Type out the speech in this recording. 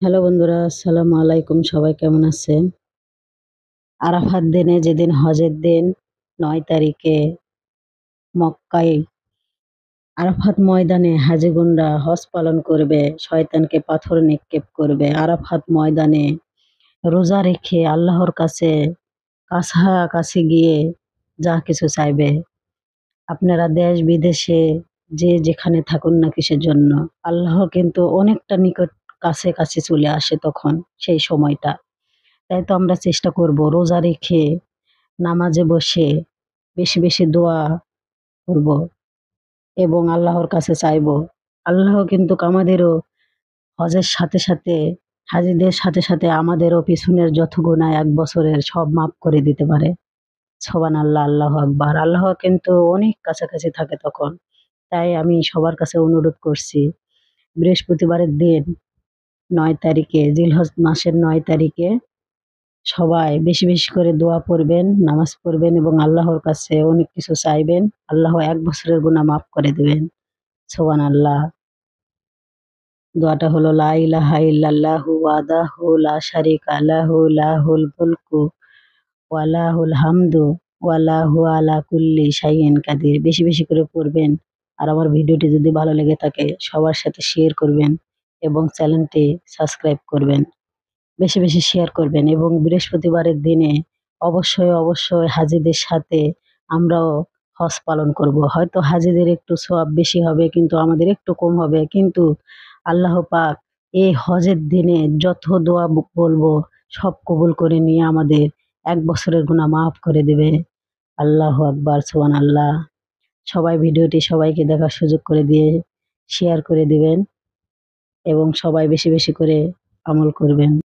Hello বন্ধুরা, আসসালামু আলাইকুম। সবাই কেমন আছেন? আরাফাত দিনে যেদিন হজের দিন ৯ তারিখে মক্কায় আরাফাত ময়দানে হাজিগণরা হজ পালন করবে, শয়তানকে পাথর নিক্ষেপ করবে। আরাফাত ময়দানে রোজা রেখে আল্লাহর কাছে কাছাকাছি গিয়ে যা কিছু চাইবে। আপনারা দেশ বিদেশে যে যেখানে থাকুন না কিসের জন্য, আল্লাহ কিন্তু অনেকটা নিকট কাছে চলে আসে তখন সেই সময়টা। তাই তো আমরা চেষ্টা করব রোজা রেখে নামাজে বসে বেশি দোয়া করব এবং আল্লাহর কাছে চাইবো। আল্লাহ কিন্তু আমাদেরও হজের সাথে হাজীদের সাথে আমাদেরও পিছনের যত গুনাহ ১ বছরের সব মাফ করে দিতে পারে। সুবহানাল্লাহ, আল্লাহু আকবার। আল্লাহ কিন্তু অনেক কাছাকাছি থাকে তখন। তাই আমি সবার কাছে অনুরোধ করছি, বৃহস্পতিবারের দিন ৯ তারিখে জিলহজ মাসের ৯ তারিখে সবাই বেশি করে দোয়া পড়বেন, নামাজ পড়বেন এবং আল্লাহর কাছে অনেক কিছু চাইবেন। আল্লাহ ১ বছরের গুনাহ মাফ করে দিবেন। সুবহানাল্লাহ। দোয়াটা হলো লা ইলাহা ইল্লাল্লাহু ওয়াহদাহু লা শারীকা লাহু লাহুল মুলকু ওয়া লাহুল হামদু ওয়া লাহু আলা কুল্লি শাইইন কাদির। বেশি করে পড়বেন। আর আমার ভিডিওটি যদি ভালো লেগে থাকে সবার সাথে শেয়ার করবেন এবং চ্যানেলটি সাবস্ক্রাইব করবেন। বেশি শেয়ার করবেন এবং বৃহস্পতিবারের দিনে অবশ্যই হাজীদের সাথে আমরাও হজ পালন করব। হয়তো হাজীদের একটু সওয়াব বেশি হবে কিন্তু আমাদের একটু কম হবে। কিন্তু আল্লাহ পাক এই হজের দিনে যত দোয়া বলবো সব কবুল করে নিয়ে আমাদের ১ বছরের গুনাহ মাফ করে দিবে। আল্লাহু আকবার, সুবহানাল্লাহ। সবাই ভিডিওটি সবাইকে দেখার সুযোগ করে দিয়ে শেয়ার করে দিবেন এবং সবাই বেশি করে আমল করবেন।